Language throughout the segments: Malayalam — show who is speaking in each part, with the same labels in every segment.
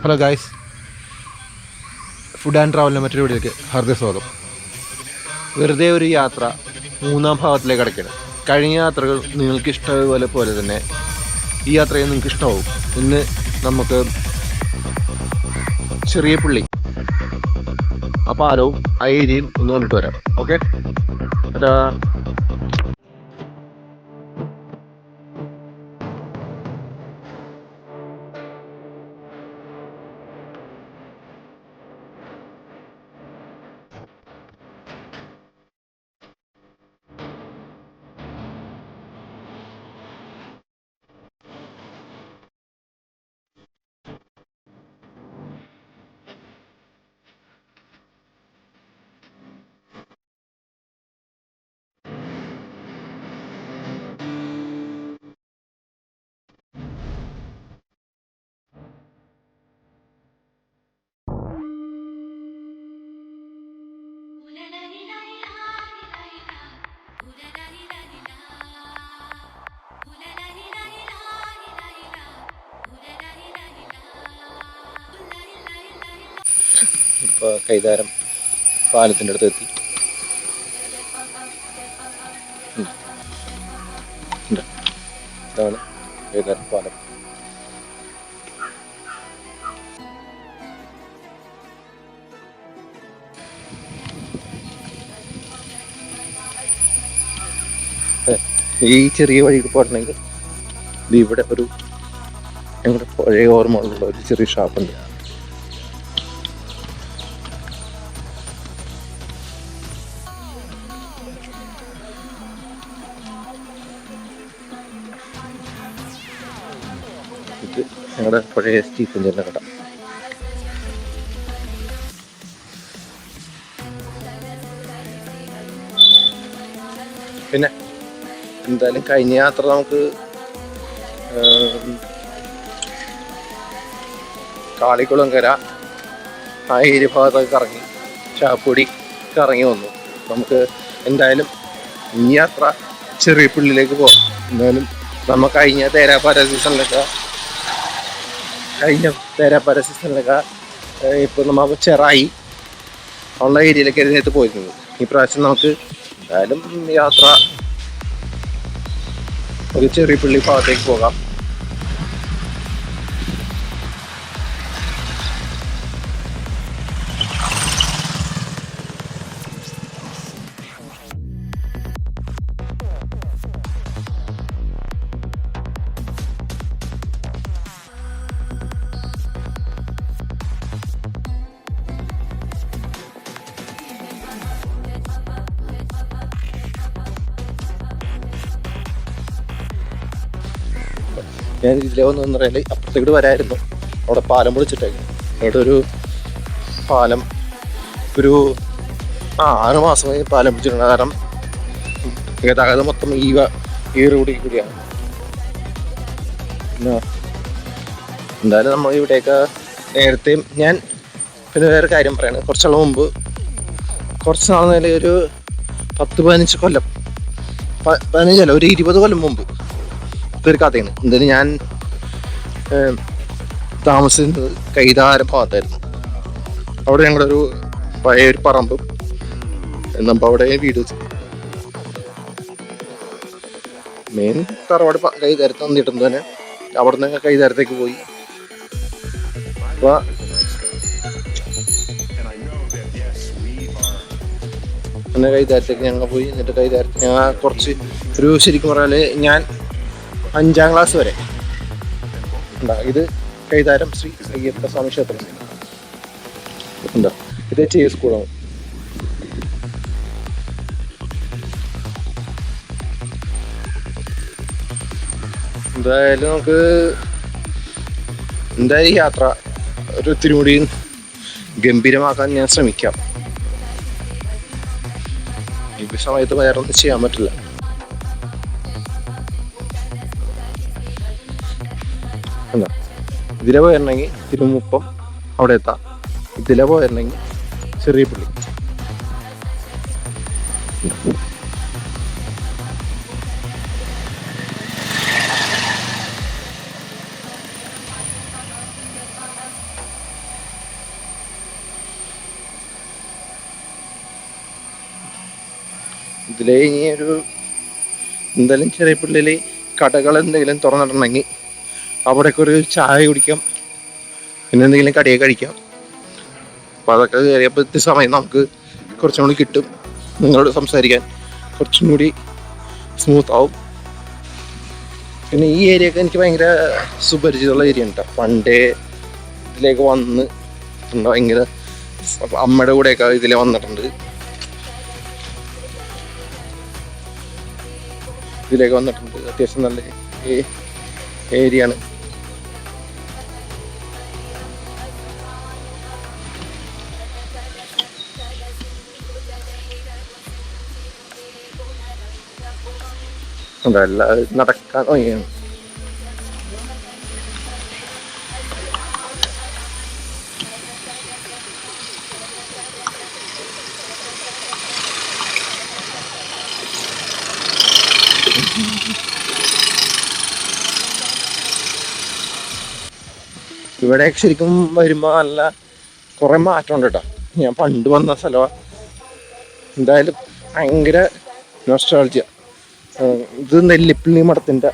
Speaker 1: ഹലോ ഗായ്സ്, ഫുഡ് ആൻഡ് ട്രാവലിൻ്റെ മറ്റൊരു വീഡിയോയിലേക്ക് ഹാർദയ സ്വാഗതം. വെറുതെ ഒരു യാത്ര 3-ാം ഭാഗത്തിലേക്ക് കിടക്കുകയാണ്. കഴിഞ്ഞ യാത്രകൾ നിങ്ങൾക്ക് ഇഷ്ടമായതുപോലെ പോലെ തന്നെ ഈ യാത്രയും നിങ്ങൾക്ക് ഇഷ്ടമാവും. ഇന്ന് നമുക്ക് ചെറിയ പുള്ളി ആ പാലവും ആ ഏരിയയും ഒന്ന് കണ്ടിട്ട് വരാം. ഓക്കെ, അതാ ഇപ്പോൾ കൈതാരം പാലത്തിൻ്റെ അടുത്ത് എത്തി. ഇതാണ് കൈതാരം പാലം. ഈ ചെറിയ വഴി പോകണമെങ്കിൽ ഇവിടെ ഒരു ഞങ്ങളുടെ പഴയ ഓർമ്മകളുള്ള ഒരു ചെറിയ ഷാപ്പുണ്ട്. ഇത് ഞങ്ങളുടെ പഴയ സ്റ്റീഫൻ കട. പിന്നെ എന്തായാലും കഴിഞ്ഞ യാത്ര നമുക്ക് കാളിക്കുളങ്കര ആ ഏരിയ ഭാഗത്തൊക്കെ കറങ്ങി ചാപ്പൊടി കറങ്ങി വന്നു. നമുക്ക് എന്തായാലും ഈ യാത്ര ചെറിയ പുള്ളിയിലേക്ക് പോകാം. എന്നാലും നമ്മൾ കഴിഞ്ഞ തേരാപ്പാര സീസണിലൊക്കെ ഇപ്പോൾ നമ്മൾ ചെറായി ഉള്ള ഏരിയയിലേക്ക് നേരത്തെ പോയിരുന്നത്. ഈ പ്രാവശ്യം നമുക്ക് എന്തായാലും യാത്ര ഒരു ചെറിയ പുള്ളി ഭാഗത്തേക്ക് പോകാം. ഞാൻ ഇതിലെ വന്നു പറഞ്ഞാൽ അപ്പുറത്തേക്ക് വരായിരുന്നു. അവിടെ പാലം പൊളിച്ചിട്ടേക്കും. അവിടെ ഒരു പാലം ഒരു 6 മാസമായി പാലം പൊളിച്ചിട്ടുണ്ട്. കാരണം ഗതാഗതം മൊത്തം ഈ റോഡിൽ കൂടിയാണ്. പിന്നെ എന്തായാലും നമ്മൾ ഇവിടെയൊക്കെ നേരത്തെയും ഞാൻ പിന്നെ വേറെ കാര്യം പറയണത്, കുറച്ചാൾ മുമ്പ് കുറച്ച് നാൾ നേരെ ഒരു 10-15 കൊല്ലം 15 ഒരു 20 കൊല്ലം മുമ്പ് ഒരു കഥയാണ്. എന്തായാലും ഞാൻ താമസിക്കുന്നത് കൈതാരം ഭാഗത്തായിരുന്നു. അവിടെ ഞങ്ങളുടെ ഒരു പഴയൊരു പറമ്പ് നമ്മൾ അവിടെ വീട് വെച്ചു. മെയിൻ തറവാട് കൈതാരത്ത് വന്നിട്ടുണ്ട് തന്നെ. അവിടെ നിന്ന് കൈതാരത്തേക്ക് പോയി. അപ്പോൾ പിന്നെ കൈതാരത്തേക്ക് ഞങ്ങൾ പോയി. എന്നിട്ട് കൈതാരത്ത് ഞങ്ങൾ കുറച്ച് ഒരു ശരിക്കും പറഞ്ഞാൽ ഞാൻ 5-ാം ക്ലാസ് വരെ ഉണ്ടാകും. ഇത് കൈതാരം ശ്രീ അയ്യപ്പ സ്വാമി ക്ഷേത്രം ഉണ്ടോ. ഇത് ചെയ്യ സ്കൂളാണ്. എന്തായാലും നമുക്ക് എന്തായാലും യാത്ര ഒരു ഇത്തിരി കൂടി ഗംഭീരമാക്കാൻ ഞാൻ ശ്രമിക്കാം. ഈ സമയത്ത് വേറെ ഒന്നും ചെയ്യാൻ പറ്റില്ല. എന്താ ഇതിലെ പോയിരുന്നെങ്കിൽ തിരുമുപ്പം അവിടെ എത്താം. ഇതിലെ പോയിരുന്നെങ്കിൽ ചെറിയ പുള്ളി. ഇതിലെ ഇനി ഒരു എന്തായാലും ചെറിയ പിള്ളിൽ കടകൾ എന്തെങ്കിലും തുറന്നിട്ടുണ്ടെങ്കിൽ അവിടെയൊക്കെ ഒരു ചായ കുടിക്കാം, പിന്നെ എന്തെങ്കിലും കടിയൊക്കെ കഴിക്കാം. അപ്പോൾ അതൊക്കെ കയറിയപ്പോഴത്തെ സമയം നമുക്ക് കുറച്ചും കൂടി കിട്ടും, നിങ്ങളോട് സംസാരിക്കാൻ കുറച്ചും കൂടി സ്മൂത്ത് ആവും. പിന്നെ ഈ ഏരിയ ഒക്കെ എനിക്ക് ഭയങ്കര സുപരിചിതമുള്ള ഏരിയ ഉണ്ട്. പണ്ടേ ഇതിലേക്ക് വന്ന് ഭയങ്കര അമ്മയുടെ കൂടെയൊക്കെ ഇതിലെ വന്നിട്ടുണ്ട്. ഇതിലേക്ക് വന്നിട്ടുണ്ട്. അത്യാവശ്യം നല്ല ഏരിയ ആണ്. എല്ലാവരും നടക്കാൻ തുടങ്ങിയാണ്. ഇവിടെ ശരിക്കും വരുമ്പോൾ നല്ല കുറേ മാറ്റമുണ്ട് കേട്ടോ. ഞാൻ പണ്ട് വന്ന സ്ഥലമാണ്. എന്തായാലും ഭയങ്കര നൊസ്റ്റാൾജിയ. ഇത് നെല്ലിപ്പള്ളി മഠത്തിൻ്റെ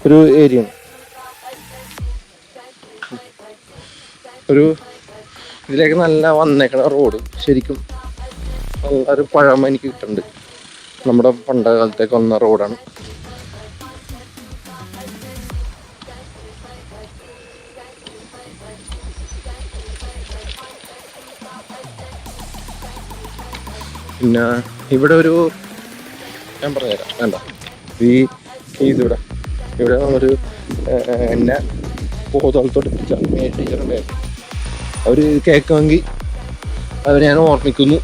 Speaker 1: ഒരു ഏരിയയാണ്. ഒരു ഇതിലേക്ക് നല്ല വന്നേക്കണ റോഡ് ശരിക്കും നല്ലൊരു പഴമ എനിക്ക് കിട്ടുന്നുണ്ട്. നമ്മുടെ പണ്ട കാലത്തേക്ക് വന്ന റോഡാണ്. പിന്നെ ഇവിടെ ഒരു ഞാൻ പറഞ്ഞുതരാം വേണ്ട, ഇതിവിടെ നമ്മളൊരു എന്നെ പോതോളത്തോട്ട് ടീച്ചറുണ്ടായിരുന്നു. അവർ കേൾക്കുമെങ്കിൽ അവരെ ഞാൻ ഓർമ്മിക്കുന്നു.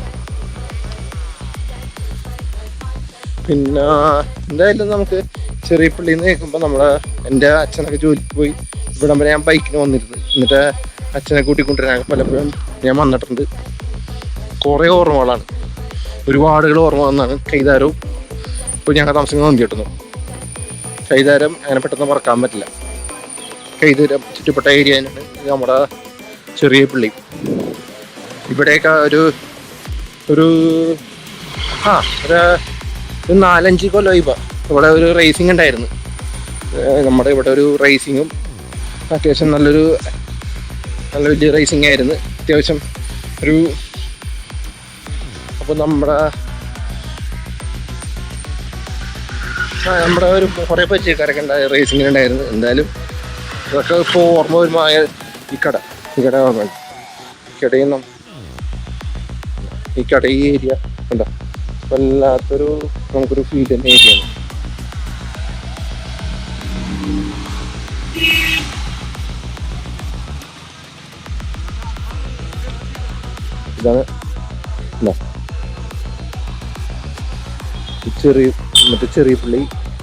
Speaker 1: പിന്നെ എന്തായാലും നമുക്ക് ചെറിയ പള്ളിയിൽ നിന്ന് കേൾക്കുമ്പോൾ എൻ്റെ അച്ഛനൊക്കെ ജോലിക്ക് പോയി ഇവിടം വരെ ഞാൻ ബൈക്കിന് വന്നിരുന്നു. എന്നിട്ട് അച്ഛനെ കൂട്ടിക്കൊണ്ടിരാൻ പലപ്പോഴും ഞാൻ വന്നിട്ടുണ്ട്. കുറേ ഓർമ്മകളാണ്, ഒരുപാടുകൾ ഓർമ്മ വന്നാണ്. കൈതാരവും ഇപ്പോൾ ഞങ്ങൾ താമസിക്കുന്ന നന്ദി കിട്ടുന്നു. കൈതാരം അങ്ങനെ പെട്ടെന്ന് മറക്കാൻ പറ്റില്ല. കൈതാരം ചുറ്റപ്പെട്ട ഏരിയ നമ്മുടെ ചെറിയ പള്ളി. ഇവിടെയൊക്കെ ഒരു 4-5 കൊല്ലം ഇവിടെ ഒരു റേസിംഗ് ഉണ്ടായിരുന്നു. നമ്മുടെ ഇവിടെ ഒരു റേസിങ്ങും അത്യാവശ്യം നല്ല വലിയ റേസിംഗ് ആയിരുന്നു. അത്യാവശ്യം അപ്പോൾ നമ്മുടെ ഒരു കുറേ പരിചയക്കാരൊക്കെ റേസിങ്ങിനുണ്ടായിരുന്നു. എന്തായാലും ഇതൊക്കെ ഇപ്പോൾ ഓർമ്മ വരുമായ ഈ കട ഓർമ്മ. ഈ കട ഈ ഏരിയ ഉണ്ടോ വല്ലാത്തൊരു നമുക്കൊരു ഫീൽ തന്നെ ഏരിയയാണ്. ഇതാണ് ചെറിയ പള്ളി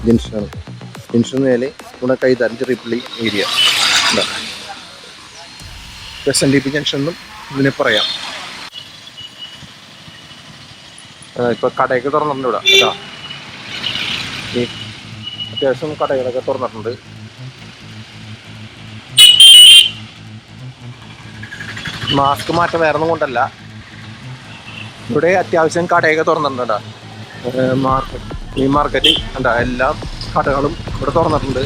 Speaker 1: ജംഗ്ഷനാണ്. ജംഗ്ഷൻ മേലെ നമ്മുടെ കൈതാരം ചെറിയ പള്ളി ഏരിയ SNDP ജംഗ്ഷൻ എന്നും ഇതിനെ പറയാം. ഇപ്പൊ കടയൊക്കെ തുറന്നിട്ടുണ്ട് ഇവിടെ കേട്ടോ. അത്യാവശ്യം കടകളൊക്കെ തുറന്നിട്ടുണ്ട്. മാസ്ക് മാറ്റം വേറെ ഒന്നും കൊണ്ടല്ല, ഇവിടെ അത്യാവശ്യം കടയൊക്കെ തുറന്നിട്ടുണ്ട്. മീൻ മാർക്കറ്റ് ഉണ്ട്, എല്ലാ കടകളും ഇവിടെ തുറന്നിട്ടുണ്ട്.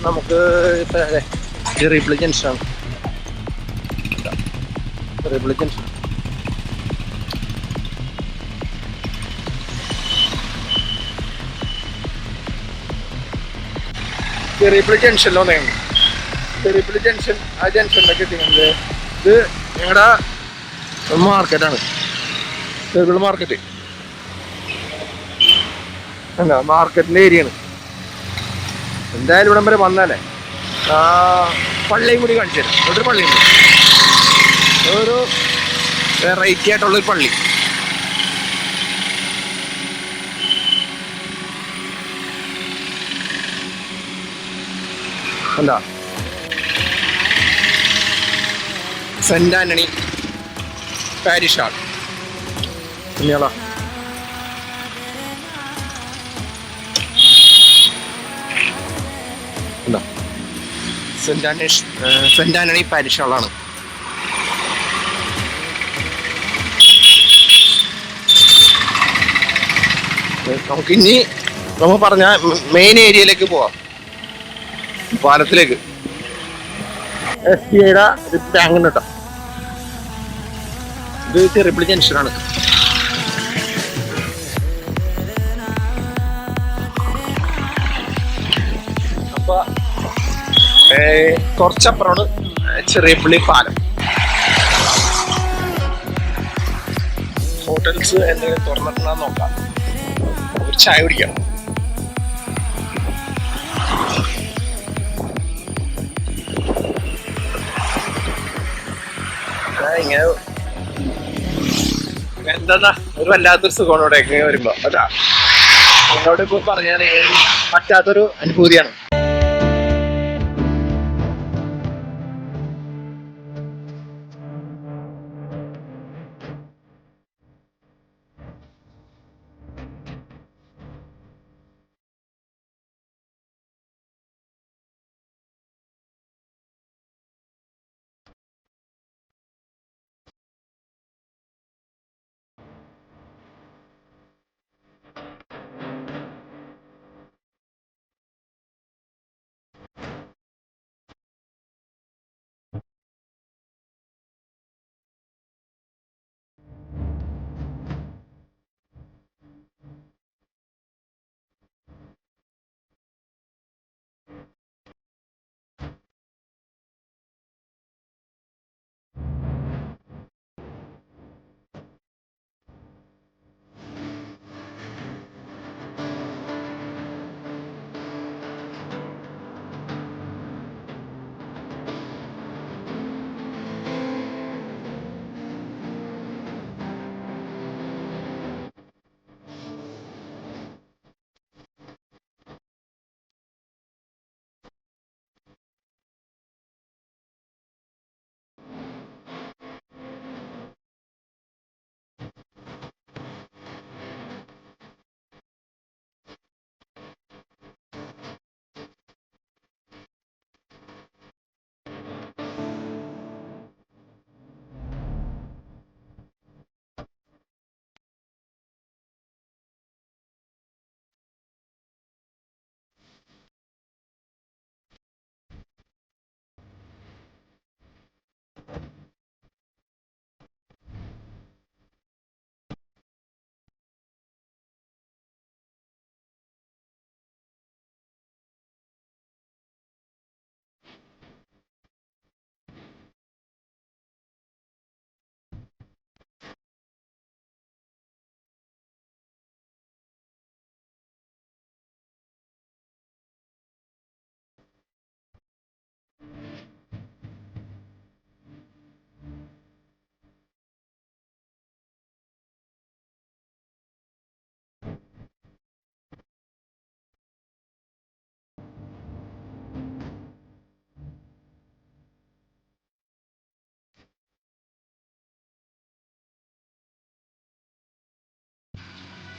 Speaker 1: നമുക്ക് ചെറിയ ജംഗ്ഷനാണ്. ചെറിയ ജംഗ്ഷൻ ജംഗ്ഷനിലോ ചെറിയ ജംഗ്ഷൻ. ആ ജംഗ്ഷനിലൊക്കെ എത്തിക്കുന്നത് ഇത് ഞങ്ങളുടെ മാർക്കറ്റാണ്, ചെറുകിട മാർക്കറ്റ്. അല്ല, മാർക്കറ്റിൻ്റെ ഏരിയയാണ്. എന്തായാലും ഇവിടം വരെ വന്നാലേ പള്ളിയും കൂടി കാണിച്ചു തരും. ഒരു പള്ളിയും കൂടി, ഒരു വെറൈറ്റി ആയിട്ടുള്ളൊരു പള്ളി. എന്താ സെന്റ് ആന്റണി പാരിഷ് ഹാൾ. പിന്നെയാളാ എന്താ സെന്റ് ആന്റണി പാരിഷ് ഹാളാണ്. നമുക്ക് ഇനി നമുക്ക് പറഞ്ഞ മെയിൻ ഏരിയയിലേക്ക് പോവാം, പാലത്തിലേക്ക്. SBIയുടെ ഒരു ടാങ്ക് ഉണ്ട് കേട്ടോ. ഇത് ചെറിയപ്പള്ളി ജംഗ്ഷനാണ്. അപ്പൊ കുറച്ചപ്പുറമാണ് ചെറിയപ്പള്ളി പാലം. ഹോട്ടൽസ് എന്തെങ്കിലും തുറന്നിട്ടുണ്ടെന്ന് നോക്കാം, ഒരു ചായ കുടിക്കാം. ഇങ്ങനെ എന്താ ഒരു വല്ലാത്തൊരു സുഖമാണ് ഇവിടെ വരുമ്പോ. അതാ എന്നോട് ഇപ്പൊ പറഞ്ഞാൽ പറ്റാത്തൊരു അനുഭൂതിയാണ്.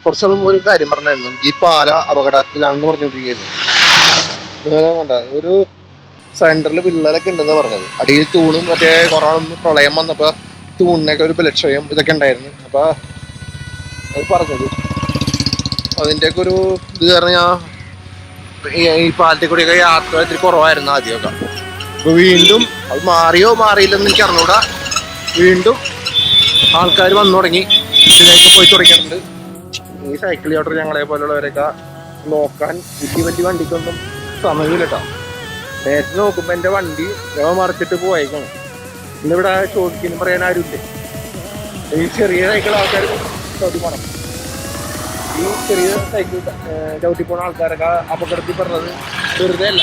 Speaker 1: കുറച്ചു മുമ്പ് ഒരു കാര്യം പറഞ്ഞായിരുന്നു, ഈ പാല അപകടത്തിലാണെന്ന് പറഞ്ഞുകൊണ്ടിരിക്കുന്നത്. ഒരു സെന്ററിൽ വിള്ളലൊക്കെ ഉണ്ടെന്ന് പറഞ്ഞത്. അടിയിൽ തൂണും മറ്റേ കുറെ പ്രളയം വന്നപ്പോ തൂണിനൊക്കെ ഒരു ബലക്ഷയം ഇതൊക്കെ ഉണ്ടായിരുന്നു. അപ്പൊ അത് പറഞ്ഞത് അതിൻ്റെയൊക്കെ ഒരു ഇത് പറഞ്ഞാൽ ഈ പാലത്തിൽ കൂടിയൊക്കെ യാത്ര ഇത്തിരി കുറവായിരുന്നു ആദ്യമൊക്കെ. അപ്പൊ വീണ്ടും അത് മാറിയോ മാറിയില്ലെന്ന് എനിക്ക് അറിഞ്ഞൂടാ. വീണ്ടും ആൾക്കാർ വന്നു തുടങ്ങി, ഇതിലേക്ക് പോയി തുടങ്ങിയിട്ടുണ്ട്. ഈ സൈക്കിൾ യാത്ര ഞങ്ങളെ പോലുള്ളവരൊക്കെ നോക്കാൻ വലിയ വണ്ടിക്കൊന്നും സമയമില്ല കേട്ടോ. നേരത്തെ നോക്കുമ്പോ എന്റെ വണ്ടി മറിച്ചിട്ട് പോയേക്കാണ്. ഇന്നിവിടെ ചോദിക്കുന്നു പറയാൻ ആരുമില്ലേ. ഈ ചെറിയ സൈക്കിൾ ആൾക്കാർ ചവിട്ടി പോണം. ഈ ചെറിയ സൈക്കിൾ ചവിട്ടി പോണ ആൾക്കാരൊക്കെ അപകടത്തിൽ പറഞ്ഞത് വെറുതെ അല്ല,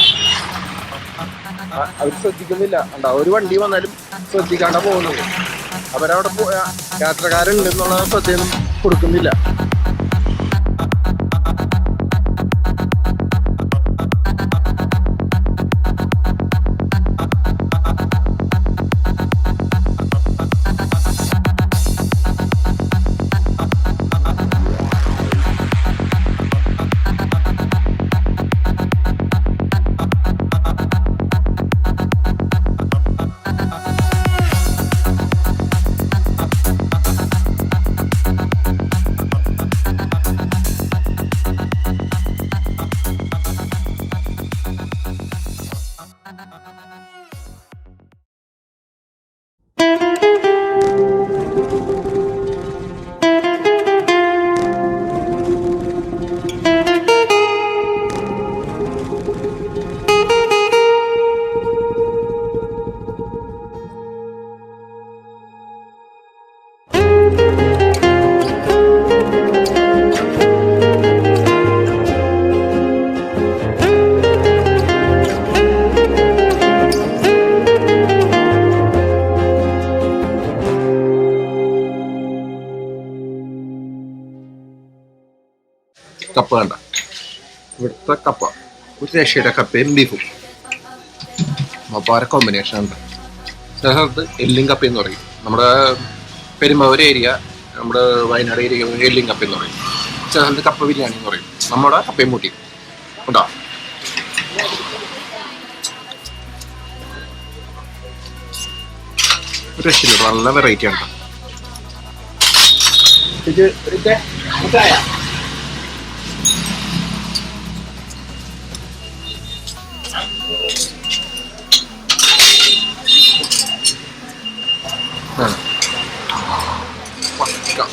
Speaker 1: അവർ ശ്രദ്ധിക്കുന്നില്ല. ഉണ്ടാ ഒരു വണ്ടി വന്നാലും ശ്രദ്ധിക്കാണ്ട പോകുന്നത്. അവരവിടെ യാത്രക്കാരുണ്ടെന്നുള്ള ശ്രദ്ധയൊന്നും കൊടുക്കുന്നില്ല. കപ്പ കണ്ട, ഇവിടുത്തെ കപ്പ ഒരു രക്ഷയുടെ കപ്പയും ബീഫും അപ്പാര കോമ്പിനേഷൻ ഉണ്ട്. ചില സ്ഥലത്ത് എല്ലും കപ്പയെന്ന് പറയും. നമ്മുടെ പെരുമ്പാവൂർ ഏരിയ, നമ്മുടെ വയനാട് ഏരിയ എല്ലും കപ്പയെന്ന് പറയും. ചില സ്ഥലത്ത് കപ്പ ബിരിയാണി എന്ന് പറയും. നമ്മുടെ കപ്പയും മുട്ടി ഉണ്ടോ. ഒരു രക്ഷയില്ല, നല്ല വെറൈറ്റി ആണ്.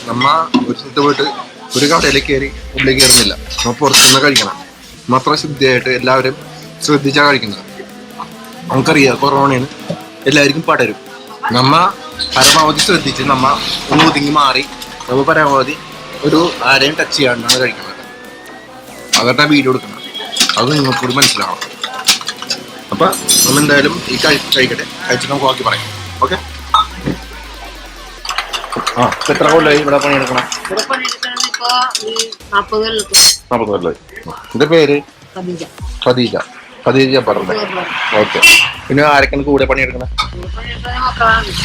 Speaker 1: നമ്മ ഒരു സ്ഥലത്ത് പോയിട്ട് ഒരു കടയിലേക്ക് കയറി ഉള്ളിൽ കയറുന്നില്ല. നമ്മ പുറത്തുനിന്ന് കഴിക്കണം. അത്ര ശുദ്ധിയായിട്ട് എല്ലാവരും ശ്രദ്ധിച്ചാണ് കഴിക്കുന്നത്. നമുക്കറിയാം കൊറോണയാണ്, എല്ലാവർക്കും പടരും. നമ്മ പരമാവധി ശ്രദ്ധിച്ച് നമ്മ ഒന്ന് ഒതുങ്ങി മാറി നമ്മ പരമാവധി ഒരു ആരെയും ടച്ച് ചെയ്യാണ്ടാണ് കഴിക്കുന്നത്. അവരുടെ വീഡിയോ എടുക്കണം. അത് നിങ്ങൾക്കൂടി മനസ്സിലാവണം. അപ്പൊ നമ്മ എന്തായാലും ഈ കഴിക്കട്ടെ. കഴിച്ചിട്ട് നമുക്ക് ബാക്കി പറയാം. ഓക്കെ. എത്ര കൊല്ലായി ഇവിടെ പണിയെടുക്കണം? 40 കൊല്ലായി. എന്റെ പേര് ഖദീജ. ഖദീജ പറഞ്ഞേ. ഓക്കെ. പിന്നെ ആരൊക്കെയാണ് കൂടെ പണിയെടുക്കണേ?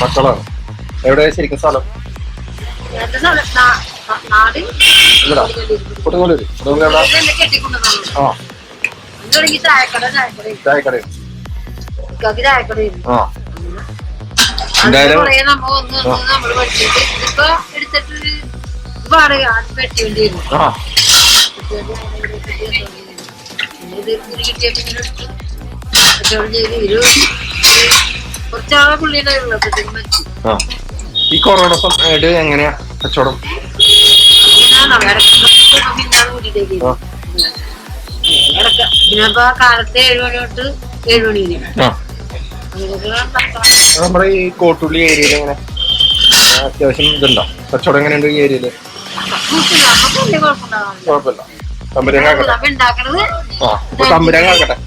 Speaker 1: മക്കളാണ്. എവിടെ ശരിക്കും സ്ഥലം? ഇവിടെ കൊടുങ്ങല്ലൂര്. ചായക്കട. എന്തായാലും ഈ കൊറോണ സമയത്ത് എങ്ങനെയാ കച്ചവടം?
Speaker 2: കാലത്ത് 7 മണി തൊട്ട് 7 മണി വരെ.
Speaker 1: നമ്മുടെ ഈ കോട്ടുള്ളി ഏരിയയിൽ എങ്ങനെ അത്യാവശ്യം ഇതുണ്ടോ? കച്ചവടം എങ്ങനെയുണ്ട് ഈ ഏരിയയില്? കുഴപ്പമില്ല. തമ്പുരാൻ കാക്കട്ടെ.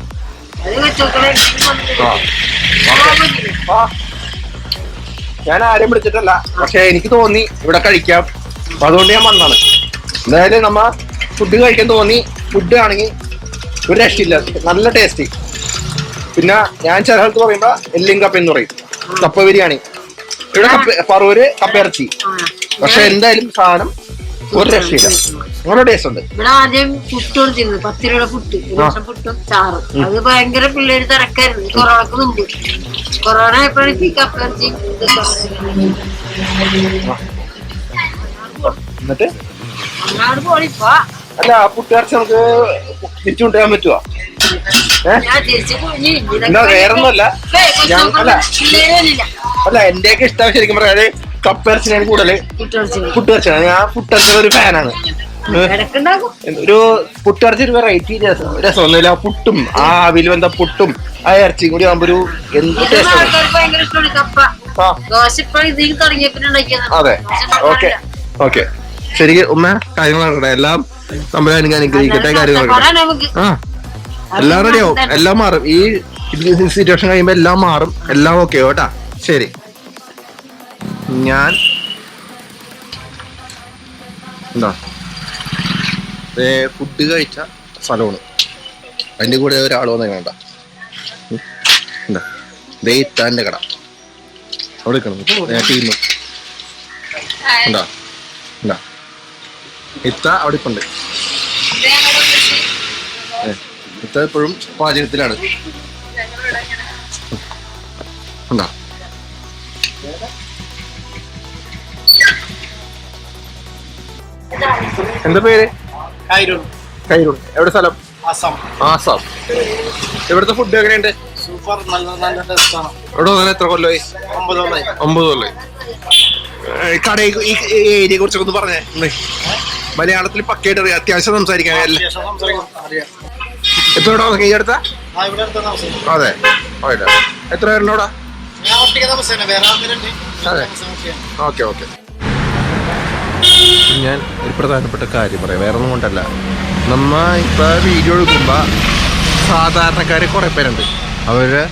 Speaker 1: ഞാൻ ആരെയും വിളിച്ചിട്ടല്ല, പക്ഷെ എനിക്ക് തോന്നി ഇവിടെ കഴിക്കാം, അതുകൊണ്ട് ഞാൻ വന്നാണ്. എന്തായാലും നമ്മ ഫുഡ് കഴിക്കാൻ തോന്നി. ഫുഡ് ആണെങ്കിൽ ഒരു രക്ഷയില്ല, നല്ല ടേസ്റ്റ്. പിന്നെ ഞാൻ ചില സ്ഥലത്ത് പറയുമ്പോ എല്ലും കപ്പ എന്ന് പറയും. കപ്പ ബിരിയാണി ഇവിടെ പറവൂര് കപ്പയിറച്ചി. പക്ഷെ എന്തായാലും സാധനം ഒരു രക്ഷയില്ല, നല്ല ടേസ്റ്റ് ഉണ്ട്.
Speaker 2: ഇവിടെ ആദ്യം പുട്ട് കൊടുത്തിരുന്നു, 10 രൂപയുടെ പുട്ട്, പുട്ടും ചാറും. അത് ഭയങ്കര പിള്ളേര് തിരക്കായിരുന്നു കൊറോണക്ക് മുമ്പ്. കൊറോണ ആയപ്പോഴേക്ക് കപ്പയിറച്ചി.
Speaker 1: എന്നിട്ട്
Speaker 2: അങ്ങാട് പോണിപ്പോ
Speaker 1: അല്ല പുട്ടിറച്ചി നമുക്ക് തിരിച്ചു കൊണ്ടുവരാൻ പറ്റുമോ? വേറൊന്നുമല്ല, അല്ല എന്റെയൊക്കെ ഇഷ്ടം ശരിക്കും പറയാല് കപ്പയിറച്ചിനാണ് കൂടുതല്. പുട്ടിറച്ചിയാണ്. ഞാൻ പുട്ടിറച്ചിയുടെ ഒരു ഫാനാണ്. ഒരു പുട്ടിറച്ചി ഒരു വെറൈറ്റി രസമൊന്നുമില്ല. പുട്ടും ആ അവിൽ വന്ന പുട്ടും ആ ഇറച്ചിയും കൂടി ആകുമ്പോ ഒരു എന്ത് ടേസ്റ്റ്. അതെ. Okay okay. ശരിക്കും ഉമ്മ കാര്യങ്ങൾ നടക്കട്ടെ. എല്ലാം നമ്മൾ അനുഗ്രഹിക്കട്ടെ. കാര്യങ്ങൾ എല്ലാം റെഡിയാവും, എല്ലാം മാറും. ഈ സിറ്റുവേഷൻ കഴിയുമ്പോ എല്ലാം മാറും, എല്ലാം ഓക്കെ കേട്ടാ. ശരി. ഞാൻ എന്താ ഫുഡ് കഴിച്ച സ്ഥലമാണ്. അതിന്റെ കൂടെ ഒരാൾ വന്ന വേണ്ട എന്താ ദൈത്താന്റെ കട അവിടെ ടീം എന്താ എന്താ ഇത്ത അവിടെ ഇപ്പുണ്ട്. ഇത്ത എപ്പോഴും പാചകത്തിലാണ്. ഉണ്ടോ? എന്താ പേര്? കൈരൂൺ. എവിടെ സ്ഥലം? ആസാം. ഇവിടുത്തെ ഫുഡ് എങ്ങനെയുണ്ട്? ഇവിടെ വന്നിട്ട് എത്ര കൊല്ലമായി? 9 കൊല്ലമായി. കട ഈ ഏരിയയെ കുറിച്ചൊക്കെ ഒന്ന് പറഞ്ഞേ. മലയാളത്തിൽ പക്കയായിട്ട് അറിയാം, അത്യാവശ്യം സംസാരിക്കാൻ. ഇപ്പൊ ഇവിടെ വന്നു ഈ അടുത്ത? അതെ. എത്ര പേരുണ്ടോ അവിടെ? അതെ. Okay okay. ഞാൻ ഒരു പ്രധാനപ്പെട്ട കാര്യം പറയാം, വേറെ ഒന്നും കൊണ്ടല്ല. നമ്മ ഇപ്പൊ വീഡിയോ എടുക്കുമ്പോൾ സാധാരണക്കാർ കുറേ പേരുണ്ട്, അവരുടെ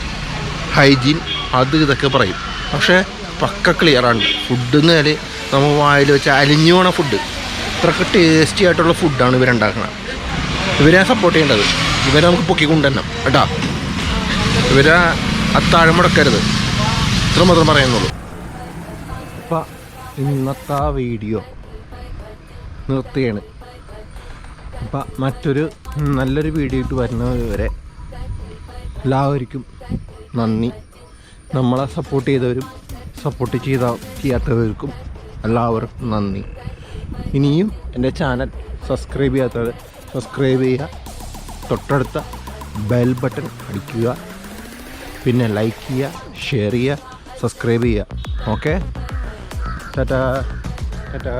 Speaker 1: ഹൈജീൻ അത് ഇതൊക്കെ പറയും. പക്ഷേ പക്ക ക്ലിയറാണ്. ഫുഡ് എന്നാൽ നമ്മൾ വായിൽ വെച്ച് അലിഞ്ഞു പോണ ഫുഡ്, ഇത്രയൊക്കെ ടേസ്റ്റി ആയിട്ടുള്ള ഫുഡാണ് ഇവരുണ്ടാക്കുന്നത്. ഇവരെ സപ്പോർട്ട് ചെയ്യേണ്ടത്, ഇവരെ നമുക്ക് പൊക്കിക്കൊണ്ടുതന്നെ കേട്ടാ. ഇവരെ അത്താഴം മുടക്കരുത്, ഇത്ര മാത്രം പറയുന്നുള്ളൂ. അപ്പം ഇന്നത്തെ ആ വീഡിയോ നിർത്തുകയാണ്. അപ്പം മറ്റൊരു നല്ലൊരു വീഡിയോ ഇട്ട് വരുന്നവരെ എല്ലാവർക്കും നന്ദി. നമ്മളെ സപ്പോർട്ട് ചെയ്തവരും സപ്പോർട്ട് ചെയ്യാത്തവർക്കും എല്ലാവർക്കും നന്ദി. ഇനിയും എൻ്റെ ചാനൽ സബ്സ്ക്രൈബ് ചെയ്യാത്തവർ സബ്സ്ക്രൈബ് ചെയ്യുക, തൊട്ടടുത്ത ബെൽ ബട്ടൺ അടിക്കുക, പിന്നെ ലൈക്ക് ചെയ്യുക, ഷെയർ ചെയ്യുക, സബ്സ്ക്രൈബ് ചെയ്യുക. ഓക്കെ, ടാറ്റാ ടാറ്റാ.